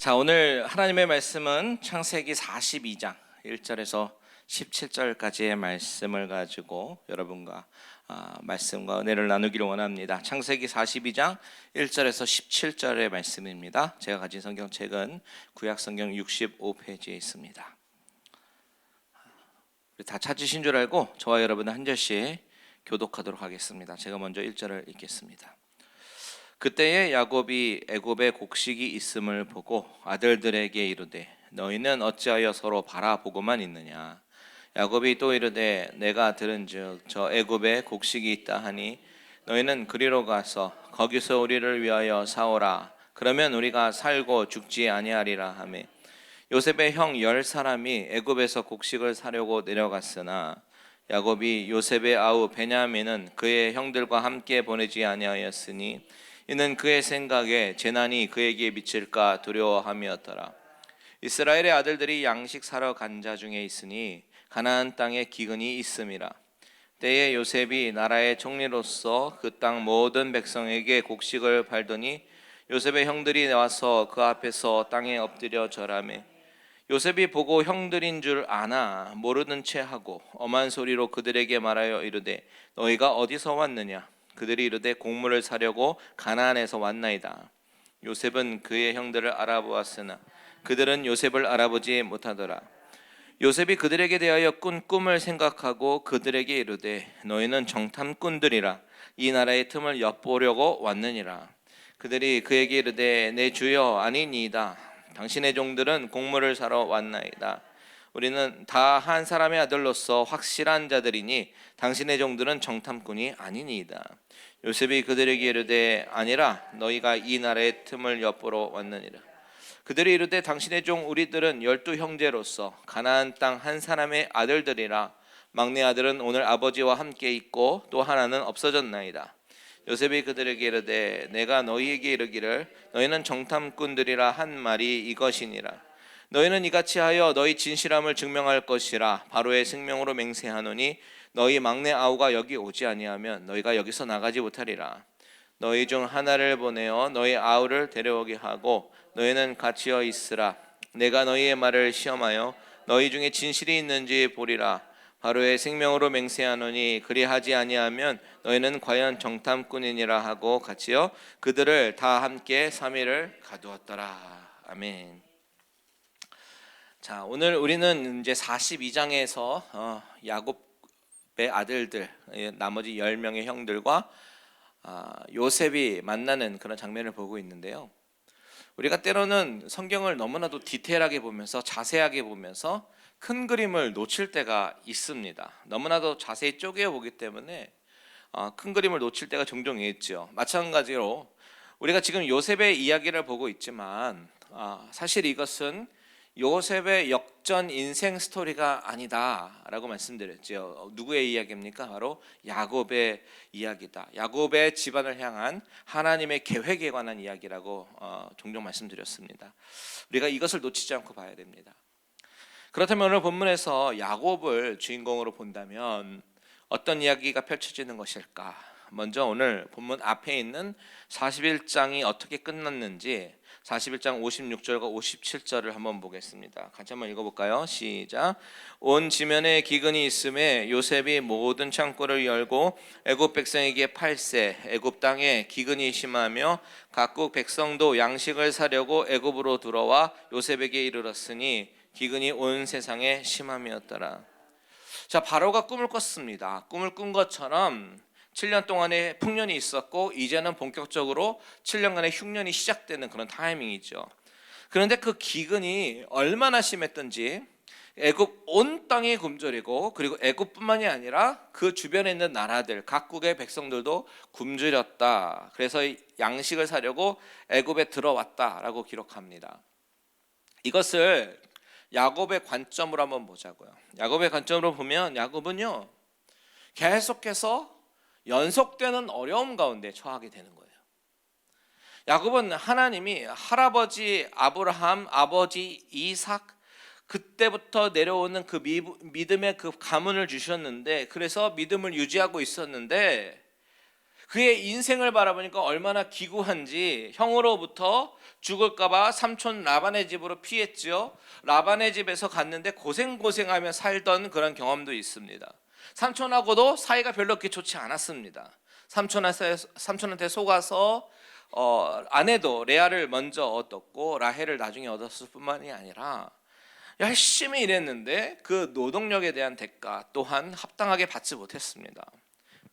자, 오늘 하나님의 말씀은 창세기 42장 1절에서 17절까지의 말씀을 가지고 여러분과 말씀과 은혜를 나누기를 원합니다. 창세기 42장 1절에서 17절의 말씀입니다. 제가 가진 성경책은 구약성경 65페이지에 있습니다. 다 찾으신 줄 알고 저와 여러분은 한 절씩 교독하도록 하겠습니다. 제가 먼저 1절을 읽겠습니다. 그때에 야곱이 애굽에 곡식이 있음을 보고 아들들에게 이르되 너희는 어찌하여 서로 바라보고만 있느냐. 야곱이 또 이르되 내가 들은즉 저 애굽에 곡식이 있다 하니 너희는 그리로 가서 거기서 우리를 위하여 사오라. 그러면 우리가 살고 죽지 아니하리라 하매 요셉의 형 10사람이 애굽에서 곡식을 사려고 내려갔으나 야곱이 요셉의 아우 베냐민은 그의 형들과 함께 보내지 아니하였으니 이는 그의 생각에 재난이 그에게 미칠까 두려워함이었더라. 이스라엘의 아들들이 양식 사러 간 자 중에 있으니 가나안 땅에 기근이 있음이라. 때에 요셉이 나라의 총리로서 그 땅 모든 백성에게 곡식을 팔더니 요셉의 형들이 와서 그 앞에서 땅에 엎드려 절하매 요셉이 보고 형들인 줄 아나 모르는 채 하고 엄한 소리로 그들에게 말하여 이르되 너희가 어디서 왔느냐. 그들이 이르되 곡물을 사려고 가나안에서 왔나이다. 요셉은 그의 형들을 알아보았으나 그들은 요셉을 알아보지 못하더라. 요셉이 그들에게 대하여 꾼 꿈을 생각하고 그들에게 이르되 너희는 정탐꾼들이라 이 나라의 틈을 엿보려고 왔느니라. 그들이 그에게 이르되 내 주여 아니니이다. 당신의 종들은 곡물을 사러 왔나이다. 우리는 다 한 사람의 아들로서 확실한 자들이니 당신의 종들은 정탐꾼이 아니니이다. 요셉이 그들에게 이르되 아니라 너희가 이 나라의 틈을 엿보러 왔느니라. 그들이 이르되 당신의 종 우리들은 12 형제로서 가나안 땅 한 사람의 아들들이라. 막내 아들은 오늘 아버지와 함께 있고 또 하나는 없어졌나이다. 요셉이 그들에게 이르되 내가 너희에게 이르기를 너희는 정탐꾼들이라 한 말이 이것이니라. 너희는 이같이 하여 너희 진실함을 증명할 것이라. 바로의 생명으로 맹세하노니 너희 막내 아우가 여기 오지 아니하면 너희가 여기서 나가지 못하리라. 너희 중 하나를 보내어 너희 아우를 데려오게 하고 너희는 갇혀 있으라. 내가 너희의 말을 시험하여 너희 중에 진실이 있는지 보리라. 바로의 생명으로 맹세하노니 그리하지 아니하면 너희는 과연 정탐꾼이니라 하고 같이요 그들을 다 함께 3일을 가두었더라. 아멘. 자, 오늘 우리는 이제 42장에서 야곱의 아들들 나머지 10명의 형들과 요셉이 만나는 그런 장면을 보고 있는데요. 우리가 때로는 성경을 너무나도 디테일하게 보면서 자세하게 보면서 큰 그림을 놓칠 때가 있습니다. 너무나도 자세히 쪼개어 보기 때문에 큰 그림을 놓칠 때가 종종 있죠. 마찬가지로 우리가 지금 요셉의 이야기를 보고 있지만 사실 이것은 요셉의 역전 인생 스토리가 아니다라고 말씀드렸죠. 누구의 이야기입니까? 바로 야곱의 이야기다. 야곱의 집안을 향한 하나님의 계획에 관한 이야기라고 종종 말씀드렸습니다. 우리가 이것을 놓치지 않고 봐야 됩니다. 그렇다면 오늘 본문에서 야곱을 주인공으로 본다면 어떤 이야기가 펼쳐지는 것일까? 먼저 오늘 본문 앞에 있는 41장이 어떻게 끝났는지 41장 56절과 57절을 한번 보겠습니다. 같이 한번 읽어볼까요? 시작. 온 지면에 기근이 있음에 요셉이 모든 창고를 열고 애굽 백성에게 팔세. 애굽 땅에 기근이 심하며 각국 백성도 양식을 사려고 애굽으로 들어와 요셉에게 이르렀으니 기근이 온 세상에 심함이었더라. 자, 바로가 꿈을 꿨습니다. 꿈을 꾼 것처럼 7년 동안의 풍년이 있었고 이제는 본격적으로 7년간의 흉년이 시작되는 그런 타이밍이죠. 그런데 그 기근이 얼마나 심했던지 애굽 온 땅이 굶주리고 그리고 애굽뿐만이 아니라 그 주변에 있는 나라들 각국의 백성들도 굶주렸다. 그래서 양식을 사려고 애굽에 들어왔다라고 기록합니다. 이것을 야곱의 관점으로 한번 보자고요. 야곱의 관점으로 보면 야곱은요 계속해서 연속되는 어려움 가운데 처하게 되는 거예요. 야곱은 하나님이 할아버지 아브라함, 아버지 이삭 그때부터 내려오는 그 믿음의 그 가문을 주셨는데 그래서 믿음을 유지하고 있었는데 그의 인생을 바라보니까 얼마나 기구한지 형으로부터 죽을까봐 삼촌 라반의 집으로 피했지요. 라반의 집에서 갔는데 고생고생하며 살던 그런 경험도 있습니다. 삼촌하고도 사이가 별로 그렇게 좋지 않았습니다. 삼촌한테 속아서 아내도 레아를 먼저 얻었고 라헬을 나중에 얻었을 뿐만이 아니라 열심히 일했는데 그 노동력에 대한 대가 또한 합당하게 받지 못했습니다.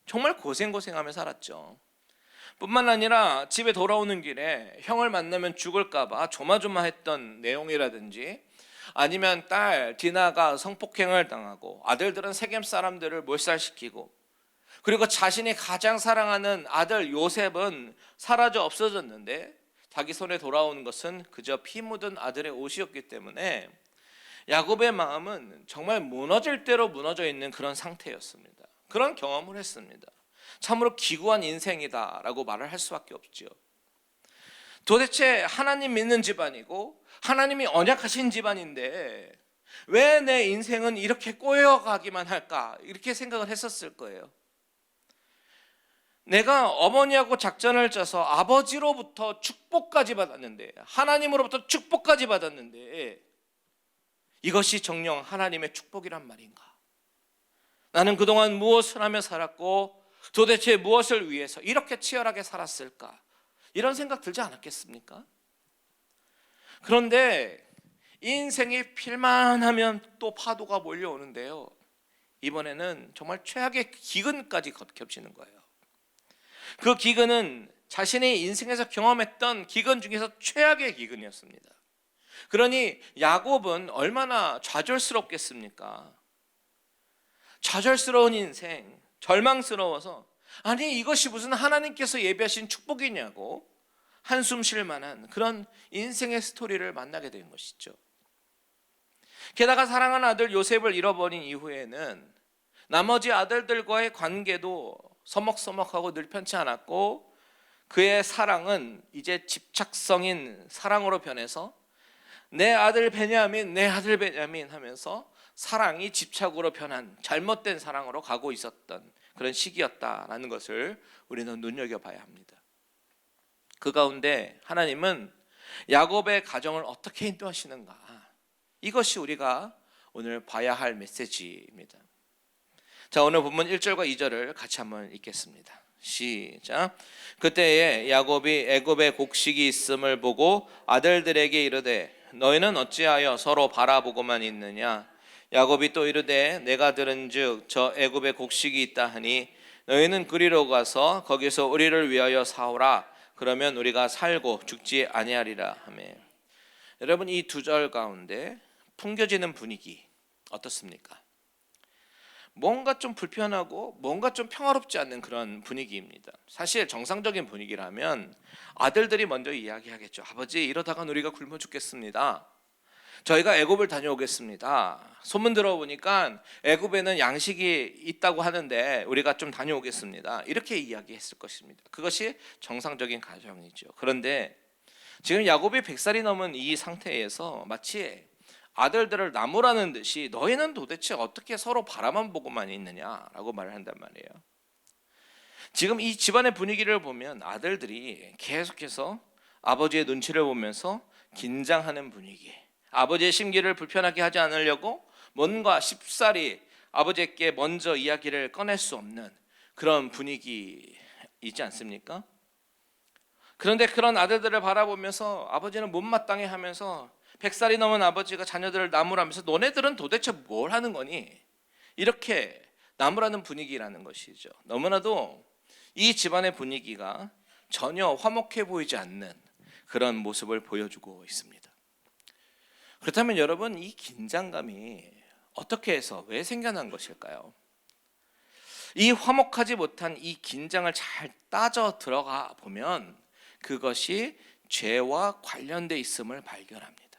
정말 고생하며 살았죠. 뿐만 아니라 집에 돌아오는 길에 형을 만나면 죽을까봐 조마조마했던 내용이라든지, 아니면 딸 디나가 성폭행을 당하고 아들들은 세겜 사람들을 몰살시키고, 그리고 자신이 가장 사랑하는 아들 요셉은 사라져 없어졌는데 자기 손에 돌아오는 것은 그저 피 묻은 아들의 옷이었기 때문에 야곱의 마음은 정말 무너질 대로 무너져 있는 그런 상태였습니다. 그런 경험을 했습니다. 참으로 기구한 인생이다라고 말을 할 수밖에 없죠. 도대체 하나님 믿는 집안이고 하나님이 언약하신 집안인데 왜 내 인생은 이렇게 꼬여가기만 할까, 이렇게 생각을 했었을 거예요. 내가 어머니하고 작전을 짜서 아버지로부터 축복까지 받았는데, 하나님으로부터 축복까지 받았는데 이것이 정녕 하나님의 축복이란 말인가? 나는 그동안 무엇을 하며 살았고 도대체 무엇을 위해서 이렇게 치열하게 살았을까? 이런 생각 들지 않았겠습니까? 그런데 인생이 필만하면 또 파도가 몰려오는데요, 이번에는 정말 최악의 기근까지 겹치는 거예요. 그 기근은 자신의 인생에서 경험했던 기근 중에서 최악의 기근이었습니다. 그러니 야곱은 얼마나 좌절스럽겠습니까? 좌절스러운 인생, 절망스러워서 아니 이것이 무슨 하나님께서 예비하신 축복이냐고 한숨 쉴 만한 그런 인생의 스토리를 만나게 된 것이죠. 게다가 사랑하는 아들 요셉을 잃어버린 이후에는 나머지 아들들과의 관계도 서먹서먹하고 늘 편치 않았고, 그의 사랑은 이제 집착성인 사랑으로 변해서 내 아들 베냐민 하면서 사랑이 집착으로 변한 잘못된 사랑으로 가고 있었던 그런 시기였다라는 것을 우리는 눈여겨봐야 합니다. 그 가운데 하나님은 야곱의 가정을 어떻게 인도하시는가, 이것이 우리가 오늘 봐야 할 메시지입니다. 자, 오늘 본문 1절과 2절을 같이 한번 읽겠습니다. 시작. 그때에 야곱이 애굽에 곡식이 있음을 보고 아들들에게 이르되 너희는 어찌하여 서로 바라보고만 있느냐? 야곱이 또 이르되 내가 들은즉 저 애굽에 곡식이 있다 하니 너희는 그리로 가서 거기서 우리를 위하여 사오라. 그러면 우리가 살고 죽지 아니하리라 하며. 여러분, 이 두 절 가운데 풍겨지는 분위기 어떻습니까? 뭔가 좀 불편하고 뭔가 좀 평화롭지 않는 그런 분위기입니다. 사실 정상적인 분위기라면 아들들이 먼저 이야기하겠죠. 아버지, 이러다가 우리가 굶어 죽겠습니다. 저희가 애굽을 다녀오겠습니다. 소문 들어보니까 애굽에는 양식이 있다고 하는데 우리가 좀 다녀오겠습니다. 이렇게 이야기했을 것입니다. 그것이 정상적인 가정이죠. 그런데 지금 야곱이 100살이 넘은 이 상태에서 마치 아들들을 나무라는 듯이 너희는 도대체 어떻게 서로 바라만 보고만 있느냐라고 말을 한단 말이에요. 지금 이 집안의 분위기를 보면 아들들이 계속해서 아버지의 눈치를 보면서 긴장하는 분위기, 아버지의 심기를 불편하게 하지 않으려고 뭔가 쉽사리 아버지께 먼저 이야기를 꺼낼 수 없는 그런 분위기 있지 않습니까? 그런데 그런 아들들을 바라보면서 아버지는 못마땅해 하면서 100살이 넘은 아버지가 자녀들을 나무라면서 너네들은 도대체 뭘 하는 거니? 이렇게 나무라는 분위기라는 것이죠. 너무나도 이 집안의 분위기가 전혀 화목해 보이지 않는 그런 모습을 보여주고 있습니다. 그렇다면 여러분, 이 긴장감이 어떻게 해서 왜 생겨난 것일까요? 이 화목하지 못한 이 긴장을 잘 따져 들어가 보면 그것이 죄와 관련돼 있음을 발견합니다.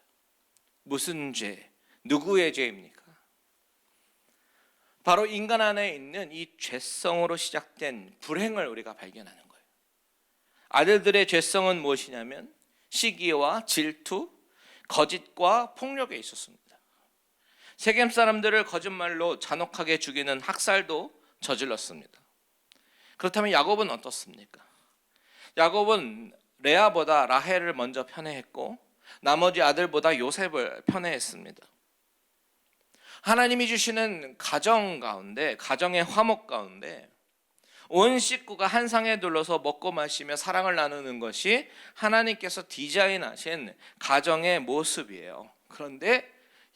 무슨 죄? 누구의 죄입니까? 바로 인간 안에 있는 이 죄성으로 시작된 불행을 우리가 발견하는 거예요. 아들들의 죄성은 무엇이냐면 시기와 질투, 거짓과 폭력에 있었습니다. 세겜 사람들을 거짓말로 잔혹하게 죽이는 학살도 저질렀습니다. 그렇다면 야곱은 어떻습니까? 야곱은 레아보다 라헬을 먼저 편애했고 나머지 아들보다 요셉을 편애했습니다. 하나님이 주시는 가정 가운데, 가정의 화목 가운데 온 식구가 한 상에 둘러서 먹고 마시며 사랑을 나누는 것이 하나님께서 디자인하신 가정의 모습이에요. 그런데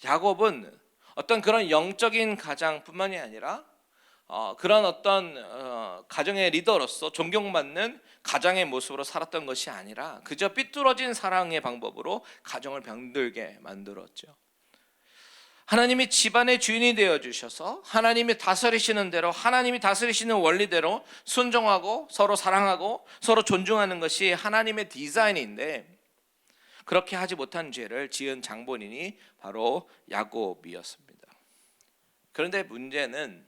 야곱은 어떤 그런 영적인 가장뿐만이 아니라 그런 어떤 가정의 리더로서 존경받는 가장의 모습으로 살았던 것이 아니라 그저 삐뚤어진 사랑의 방법으로 가정을 병들게 만들었죠. 하나님이 집안의 주인이 되어주셔서 하나님이 다스리시는 대로, 하나님이 다스리시는 원리대로 순종하고 서로 사랑하고 서로 존중하는 것이 하나님의 디자인인데, 그렇게 하지 못한 죄를 지은 장본인이 바로 야곱이었습니다. 그런데 문제는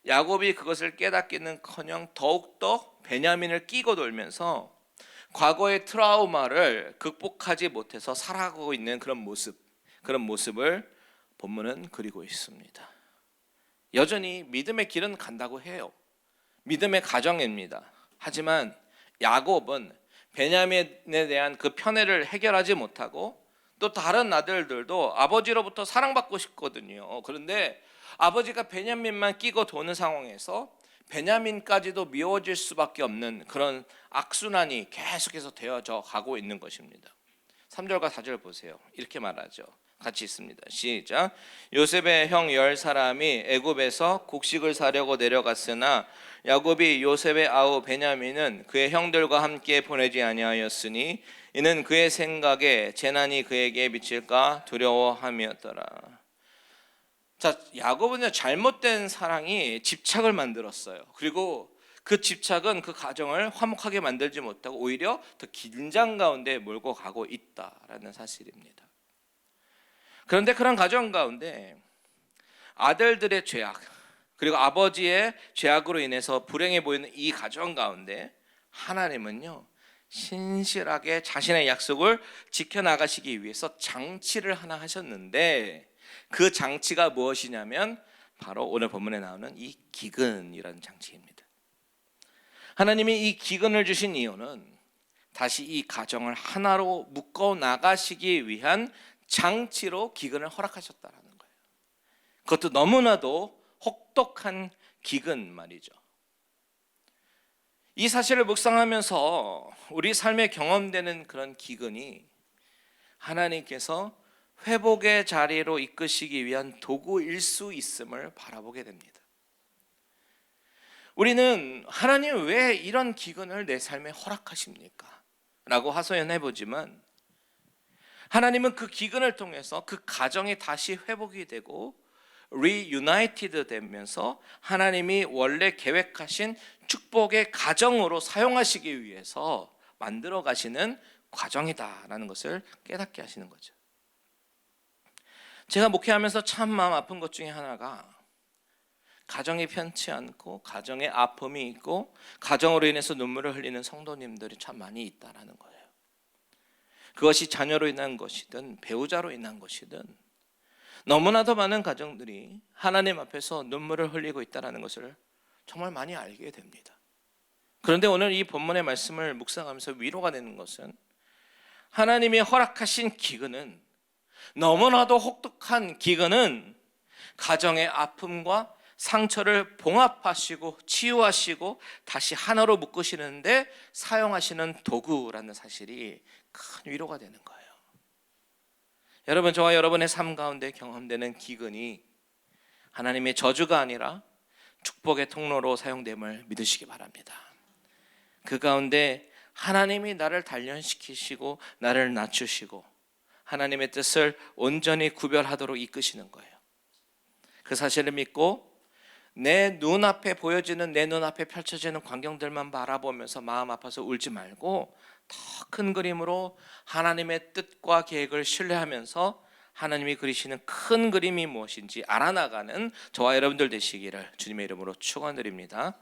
야곱이 그것을 깨닫기는커녕 더욱더 베냐민을 끼고 돌면서 과거의 트라우마를 극복하지 못해서 살아가고 있는 그런 모습을 본문은 그리고 있습니다. 여전히 믿음의 길은 간다고 해요. 믿음의 가정입니다. 하지만 야곱은 베냐민에 대한 그 편애를 해결하지 못하고 또 다른 아들들도 아버지로부터 사랑받고 싶거든요. 그런데 아버지가 베냐민만 끼고 도는 상황에서 베냐민까지도 미워질 수밖에 없는 그런 악순환이 계속해서 되어져 가고 있는 것입니다. 3절과 4절 보세요. 이렇게 말하죠. 같이 있습니다. 시작. 요셉의 형 10사람이 애굽에서 곡식을 사려고 내려갔으나 야곱이 요셉의 아우 베냐민은 그의 형들과 함께 보내지 아니하였으니 이는 그의 생각에 재난이 그에게 미칠까 두려워함이었더라. 자, 야곱은 잘못된 사랑이 집착을 만들었어요. 그리고 그 집착은 그 가정을 화목하게 만들지 못하고 오히려 더 긴장 가운데 몰고 가고 있다라는 사실입니다. 그런데 그런 가정 가운데 아들들의 죄악, 그리고 아버지의 죄악으로 인해서 불행해 보이는 이 가정 가운데 하나님은요, 신실하게 자신의 약속을 지켜나가시기 위해서 장치를 하나 하셨는데, 그 장치가 무엇이냐면 바로 오늘 본문에 나오는 이 기근이라는 장치입니다. 하나님이 이 기근을 주신 이유는 다시 이 가정을 하나로 묶어 나가시기 위한 장치로 기근을 허락하셨다라는 거예요. 그것도 너무나도 혹독한 기근 말이죠. 이 사실을 묵상하면서 우리 삶에 경험되는 그런 기근이 하나님께서 회복의 자리로 이끄시기 위한 도구일 수 있음을 바라보게 됩니다. 우리는 하나님 왜 이런 기근을 내 삶에 허락하십니까? 라고 하소연해보지만 하나님은 그 기근을 통해서 그 가정이 다시 회복이 되고 reunited 되면서 하나님이 원래 계획하신 축복의 가정으로 사용하시기 위해서 만들어 가시는 과정이다라는 것을 깨닫게 하시는 거죠. 제가 목회하면서 참 마음 아픈 것 중에 하나가 가정이 편치 않고 가정에 아픔이 있고 가정으로 인해서 눈물을 흘리는 성도님들이 참 많이 있다라는 거예요. 그것이 자녀로 인한 것이든 배우자로 인한 것이든 너무나도 많은 가정들이 하나님 앞에서 눈물을 흘리고 있다는 것을 정말 많이 알게 됩니다. 그런데 오늘 이 본문의 말씀을 묵상하면서 위로가 되는 것은 하나님이 허락하신 기근은, 너무나도 혹독한 기근은 가정의 아픔과 상처를 봉합하시고 치유하시고 다시 하나로 묶으시는데 사용하시는 도구라는 사실이 큰 위로가 되는 거예요. 여러분, 저와 여러분의 삶 가운데 경험되는 기근이 하나님의 저주가 아니라 축복의 통로로 사용됨을 믿으시기 바랍니다. 그 가운데 하나님이 나를 단련시키시고 나를 낮추시고 하나님의 뜻을 온전히 구별하도록 이끄시는 거예요. 그 사실을 믿고 내 눈앞에 보여지는, 내 눈앞에 펼쳐지는 광경들만 바라보면서 마음 아파서 울지 말고 더 큰 그림으로 하나님의 뜻과 계획을 신뢰하면서 하나님이 그리시는 큰 그림이 무엇인지 알아나가는 저와 여러분들 되시기를 주님의 이름으로 축원드립니다.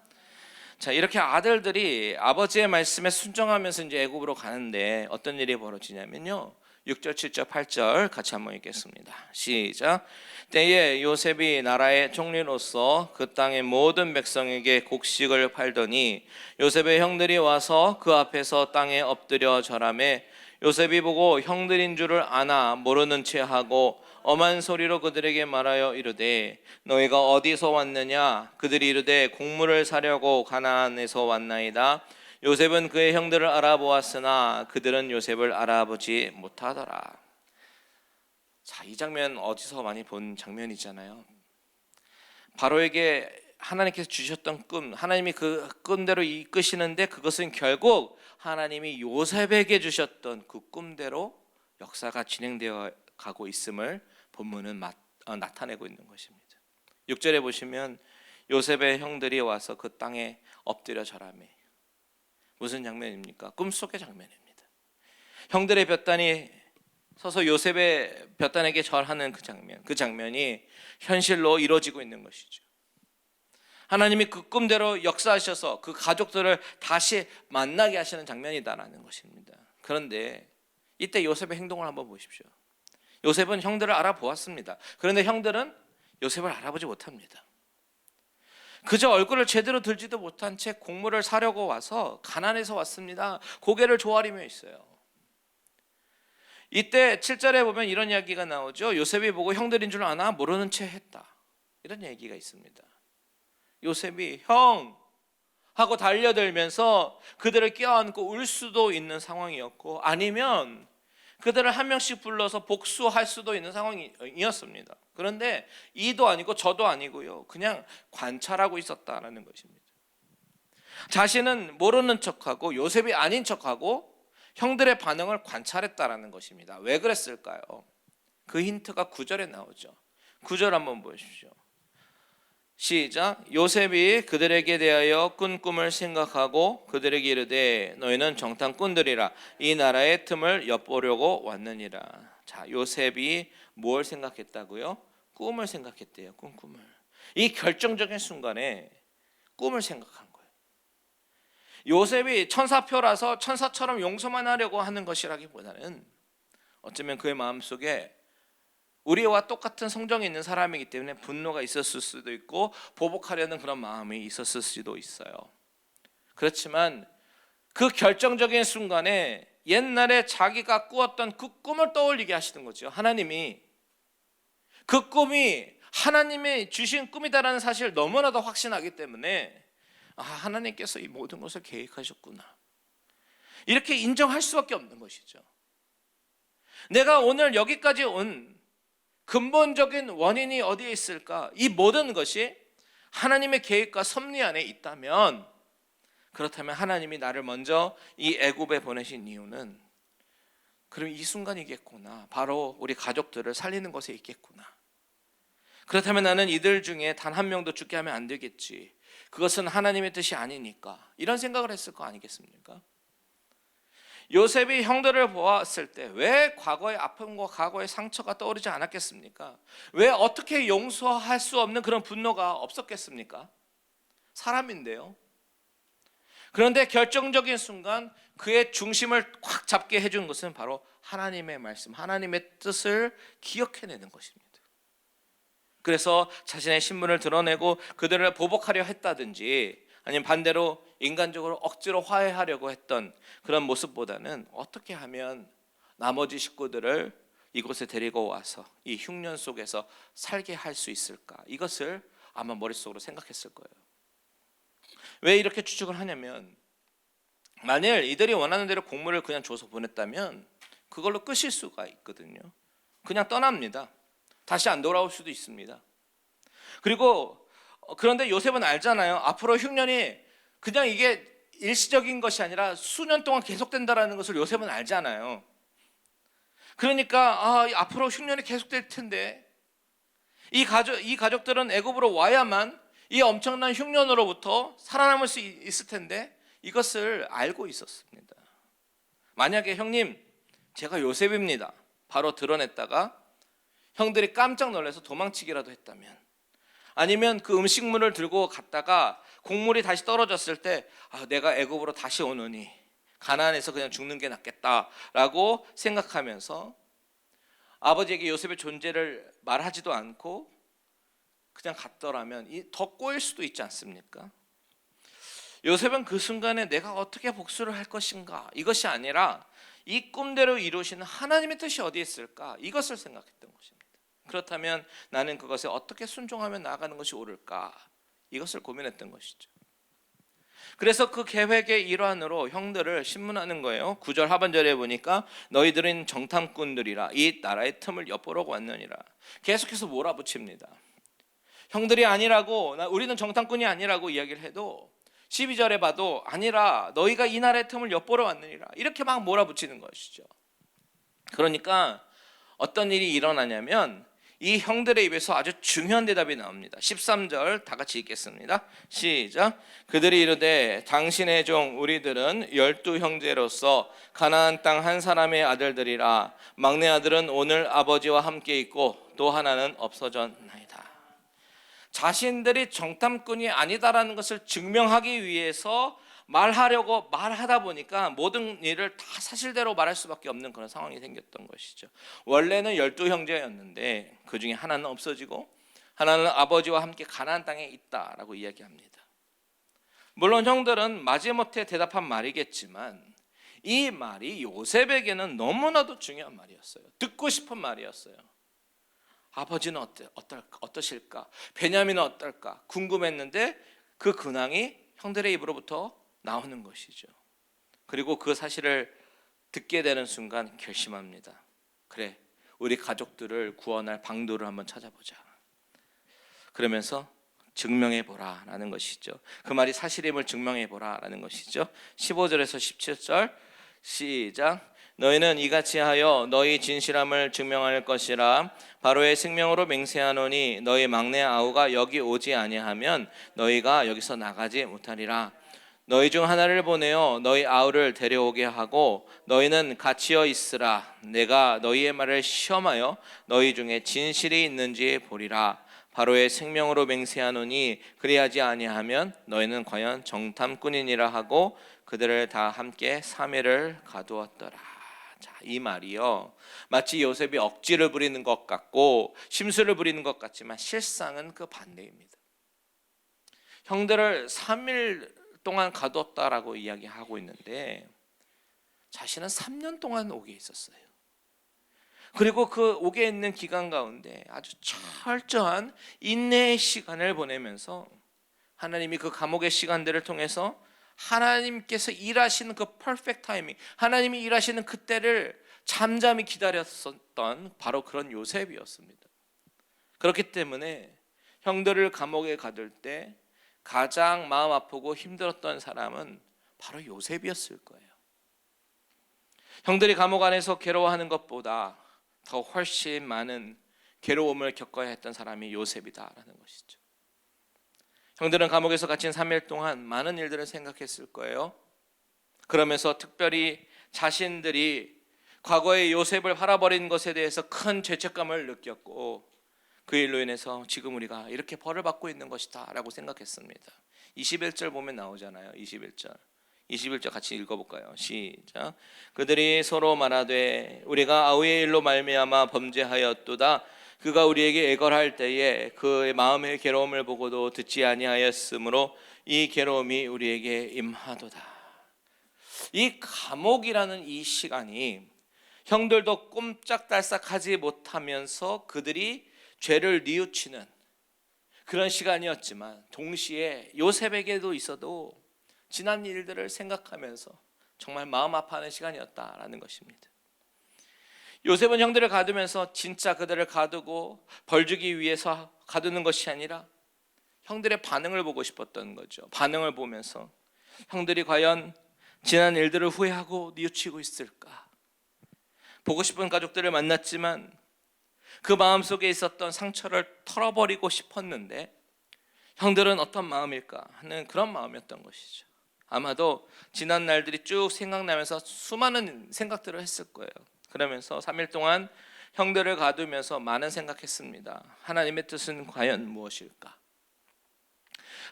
자, 이렇게 아들들이 아버지의 말씀에 순종하면서 이제 애굽으로 가는데 어떤 일이 벌어지냐면요, 6절, 7절, 8절 같이 한번 읽겠습니다. 시작. 때에 요셉이 나라의 총리로서 그 땅의 모든 백성에게 곡식을 팔더니 요셉의 형들이 와서 그 앞에서 땅에 엎드려 절하매 요셉이 보고 형들인 줄을 아나 모르는 채 하고 엄한 소리로 그들에게 말하여 이르되 너희가 어디서 왔느냐? 그들이 이르되 곡물을 사려고 가나안에서 왔나이다. 요셉은 그의 형들을 알아보았으나 그들은 요셉을 알아보지 못하더라. 자, 이 장면 어디서 많이 본 장면이잖아요. 바로에게 하나님께서 주셨던 꿈, 하나님이 그 꿈대로 이끄시는데 그것은 결국 하나님이 요셉에게 주셨던 그 꿈대로 역사가 진행되어 가고 있음을 본문은 나타내고 있는 것입니다. 6절에 보시면 요셉의 형들이 와서 그 땅에 엎드려 절하매. 무슨 장면입니까? 꿈속의 장면입니다. 형들의 볕단이 서서 요셉의 볕단에게 절하는 그 장면이 현실로 이루어지고 있는 것이죠. 하나님이 그 꿈대로 역사하셔서 그 가족들을 다시 만나게 하시는 장면이다라는 것입니다. 그런데 이때 요셉의 행동을 한번 보십시오. 요셉은 형들을 알아보았습니다. 그런데 형들은 요셉을 알아보지 못합니다. 그저 얼굴을 제대로 들지도 못한 채 곡물을 사려고 와서 가나안에서 왔습니다. 고개를 조아리며 있어요. 이때 7절에 보면 이런 이야기가 나오죠. 요셉이 보고 형들인 줄 아나 모르는 채 했다. 이런 얘기가 있습니다. 요셉이 형 하고 달려들면서 그들을 껴안고 울 수도 있는 상황이었고 아니면 그들을 한 명씩 불러서 복수할 수도 있는 상황이었습니다. 그런데 이도 아니고 저도 아니고요. 그냥 관찰하고 있었다라는 것입니다. 자신은 모르는 척하고 요셉이 아닌 척하고 형들의 반응을 관찰했다라는 것입니다. 왜 그랬을까요? 그 힌트가 9절에 나오죠. 9절 한번 보십시오. 시작. 요셉이 그들에게 대하여 꾼 꿈을 생각하고 그들에게 이르되 너희는 정탐꾼들이라 이 나라의 틈을 엿보려고 왔느니라. 자, 요셉이 뭘 생각했다고요? 꿈을 생각했대요. 꿈을. 이 결정적인 순간에 꿈을 생각한 거예요. 요셉이 천사표라서 천사처럼 용서만 하려고 하는 것이라기보다는 어쩌면 그의 마음속에 우리와 똑같은 성정이 있는 사람이기 때문에 분노가 있었을 수도 있고 보복하려는 그런 마음이 있었을 수도 있어요. 그렇지만 그 결정적인 순간에 옛날에 자기가 꾸었던 그 꿈을 떠올리게 하시는 거죠. 하나님이 그 꿈이 하나님이 주신 꿈이다라는 사실을 너무나도 확신하기 때문에 하나님께서 이 모든 것을 계획하셨구나. 이렇게 인정할 수밖에 없는 것이죠. 내가 오늘 여기까지 온 근본적인 원인이 어디에 있을까? 이 모든 것이 하나님의 계획과 섭리 안에 있다면 그렇다면 하나님이 나를 먼저 이 애굽에 보내신 이유는 그럼 이 순간이겠구나. 바로 우리 가족들을 살리는 것에 있겠구나. 그렇다면 나는 이들 중에 단 한 명도 죽게 하면 안 되겠지. 그것은 하나님의 뜻이 아니니까. 이런 생각을 했을 거 아니겠습니까? 요셉이 형들을 보았을 때 왜 과거의 아픔과 과거의 상처가 떠오르지 않았겠습니까? 왜 어떻게 용서할 수 없는 그런 분노가 없었겠습니까? 사람인데요. 그런데 결정적인 순간 그의 중심을 꽉 잡게 해준 것은 바로 하나님의 말씀, 하나님의 뜻을 기억해내는 것입니다. 그래서 자신의 신분을 드러내고 그들을 보복하려 했다든지 아니면 반대로 인간적으로 억지로 화해하려고 했던 그런 모습보다는 어떻게 하면 나머지 식구들을 이곳에 데리고 와서 이 흉년 속에서 살게 할 수 있을까? 이것을 아마 머릿속으로 생각했을 거예요. 왜 이렇게 추측을 하냐면 만일 이들이 원하는 대로 곡물을 그냥 줘서 보냈다면 그걸로 끝일 수가 있거든요. 그냥 떠납니다. 다시 안 돌아올 수도 있습니다. 그리고 그런데 요셉은 알잖아요. 앞으로 흉년이 그냥 이게 일시적인 것이 아니라 수년 동안 계속된다는 것을 요셉은 알잖아요. 그러니까 앞으로 흉년이 계속될 텐데 이 가족들은 애굽으로 와야만 이 엄청난 흉년으로부터 살아남을 수 있을 텐데 이것을 알고 있었습니다. 만약에 형님 제가 요셉입니다. 바로 드러냈다가 형들이 깜짝 놀라서 도망치기라도 했다면 아니면 그 음식물을 들고 갔다가 곡물이 다시 떨어졌을 때 내가 애굽으로 다시 오느니 가나안에서 그냥 죽는 게 낫겠다라고 생각하면서 아버지에게 요셉의 존재를 말하지도 않고 그냥 갔더라면 더 꼬일 수도 있지 않습니까? 요셉은 그 순간에 내가 어떻게 복수를 할 것인가, 이것이 아니라 이 꿈대로 이루시는 하나님의 뜻이 어디에 있을까, 이것을 생각했던 것입니다. 그렇다면 나는 그것에 어떻게 순종하며 나아가는 것이 옳을까, 이것을 고민했던 것이죠. 그래서 그 계획의 일환으로 형들을 신문하는 거예요. 9절 하반절에 보니까 너희들은 정탐꾼들이라 이 나라의 틈을 엿보러 왔느니라. 계속해서 몰아붙입니다. 형들이 아니라고, 우리는 정탐꾼이 아니라고 이야기를 해도 12절에 봐도 아니라 너희가 이 나라의 틈을 엿보러 왔느니라, 이렇게 막 몰아붙이는 것이죠. 그러니까 어떤 일이 일어나냐면 이 형들의 입에서 아주 중요한 대답이 나옵니다. 13절 다 같이 읽겠습니다. 시작. 그들이 이르되 당신의 종 우리들은 12 형제로서 가나안 땅 한 사람의 아들들이라. 막내 아들은 오늘 아버지와 함께 있고 또 하나는 없어졌나이다. 자신들이 정탐꾼이 아니다라는 것을 증명하기 위해서 말하려고 말하다 보니까 모든 일을 다 사실대로 말할 수밖에 없는 그런 상황이 생겼던 것이죠. 원래는 12 형제였는데 그 중에 하나는 없어지고 하나는 아버지와 함께 가나안 땅에 있다라고 이야기합니다. 물론 형들은 마지못해 대답한 말이겠지만 이 말이 요셉에게는 너무나도 중요한 말이었어요. 듣고 싶은 말이었어요. 아버지는 어떠실까? 베냐민은 어떨까? 궁금했는데 그 근황이 형들의 입으로부터 나오는 것이죠. 그리고 그 사실을 듣게 되는 순간 결심합니다. 그래, 우리 가족들을 구원할 방도를 한번 찾아보자. 그러면서 증명해보라 라는 것이죠. 그 말이 사실임을 증명해보라 라는 것이죠. 15절에서 17절 시작. 너희는 이같이 하여 너희 진실함을 증명할 것이라. 바로의 생명으로 맹세하노니 너희 막내 아우가 여기 오지 아니하면 너희가 여기서 나가지 못하리라. 너희 중 하나를 보내어 너희 아우를 데려오게 하고 너희는 갇히어 있으라. 내가 너희의 말을 시험하여 너희 중에 진실이 있는지 보리라. 바로의 생명으로 맹세하노니 그리하지 아니하면 너희는 과연 정탐꾼이니라 하고 그들을 다 함께 3일을 가두었더라. 자, 이 말이요, 마치 요셉이 억지를 부리는 것 같고 심술을 부리는 것 같지만 실상은 그 반대입니다. 형들을 3일 동안 가두었다라고 이야기하고 있는데 자신은 3년 동안 옥에 있었어요. 그리고 그 옥에 있는 기간 가운데 아주 철저한 인내의 시간을 보내면서 하나님이 그 감옥의 시간들을 통해서 하나님께서 일하시는 그 퍼펙트 타이밍, 하나님이 일하시는 그때를 잠잠히 기다렸었던 바로 그런 요셉이었습니다. 그렇기 때문에 형들을 감옥에 가둘 때 가장 마음 아프고 힘들었던 사람은 바로 요셉이었을 거예요. 형들이 감옥 안에서 괴로워하는 것보다 더 훨씬 많은 괴로움을 겪어야 했던 사람이 요셉이다라는 것이죠. 형들은 감옥에서 갇힌 3일 동안 많은 일들을 생각했을 거예요. 그러면서 특별히 자신들이 과거에 요셉을 팔아버린 것에 대해서 큰 죄책감을 느꼈고 그 일로 인해서 지금 우리가 이렇게 벌을 받고 있는 것이다 라고 생각했습니다. 21절 보면 나오잖아요. 21절 같이 읽어볼까요? 시작. 그들이 서로 말하되 우리가 아우의 일로 말미암아 범죄하였도다. 그가 우리에게 애걸할 때에 그의 마음의 괴로움을 보고도 듣지 아니하였으므로 이 괴로움이 우리에게 임하도다. 이 감옥이라는 이 시간이 형들도 꼼짝달싹하지 못하면서 그들이 죄를 뉘우치는 그런 시간이었지만 동시에 요셉에게도 있어도 지난 일들을 생각하면서 정말 마음 아파하는 시간이었다라는 것입니다. 요셉은 형들을 가두면서 진짜 그들을 가두고 벌 주기 위해서 가두는 것이 아니라 형들의 반응을 보고 싶었던 거죠. 반응을 보면서 형들이 과연 지난 일들을 후회하고 뉘우치고 있을까? 보고 싶은 가족들을 만났지만 그 마음속에 있었던 상처를 털어버리고 싶었는데 형들은 어떤 마음일까 하는 그런 마음이었던 것이죠. 아마도 지난 날들이 쭉 생각나면서 수많은 생각들을 했을 거예요. 그러면서 3일 동안 형들을 가두면서 많은 생각했습니다. 하나님의 뜻은 과연 무엇일까?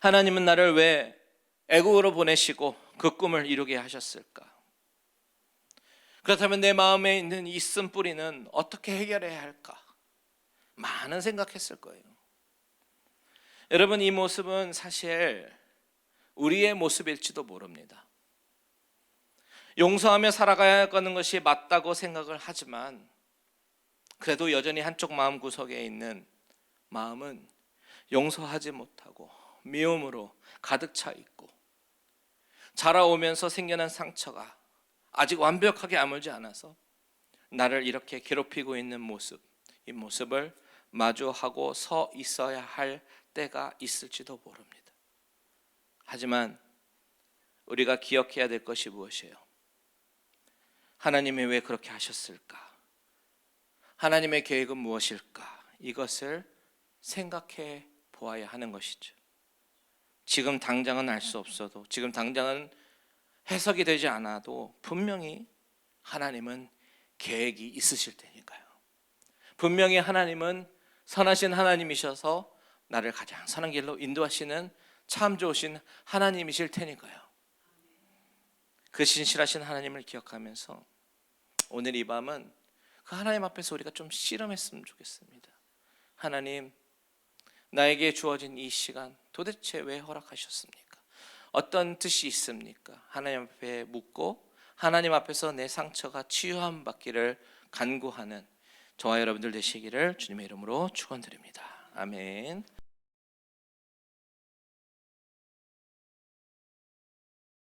하나님은 나를 왜 애국으로 보내시고 그 꿈을 이루게 하셨을까? 그렇다면 내 마음에 있는 이 쓴뿌리는 어떻게 해결해야 할까? 많은 생각했을 거예요. 여러분, 이 모습은 사실 우리의 모습일지도 모릅니다. 용서하며 살아가야 하는 것이 맞다고 생각을 하지만 그래도 여전히 한쪽 마음 구석에 있는 마음은 용서하지 못하고 미움으로 가득 차 있고, 자라오면서 생겨난 상처가 아직 완벽하게 아물지 않아서 나를 이렇게 괴롭히고 있는 모습, 이 모습을 마주하고 서 있어야 할 때가 있을지도 모릅니다. 하지만 우리가 기억해야 될 것이 무엇이에요? 하나님이 왜 그렇게 하셨을까? 하나님의 계획은 무엇일까? 이것을 생각해 보아야 하는 것이죠. 지금 당장은 알 수 없어도, 지금 당장은 해석이 되지 않아도 분명히 하나님은 계획이 있으실 테니까요. 분명히 하나님은 선하신 하나님이셔서 나를 가장 선한 길로 인도하시는 참 좋으신 하나님이실 테니까요. 그 신실하신 하나님을 기억하면서 오늘 이 밤은 그 하나님 앞에서 우리가 좀 씨름했으면 좋겠습니다. 하나님, 나에게 주어진 이 시간 도대체 왜 허락하셨습니까? 어떤 뜻이 있습니까? 하나님 앞에 묻고 하나님 앞에서 내 상처가 치유함 받기를 간구하는 저와 여러분들 되시기를 주님의 이름으로 축원드립니다. 아멘.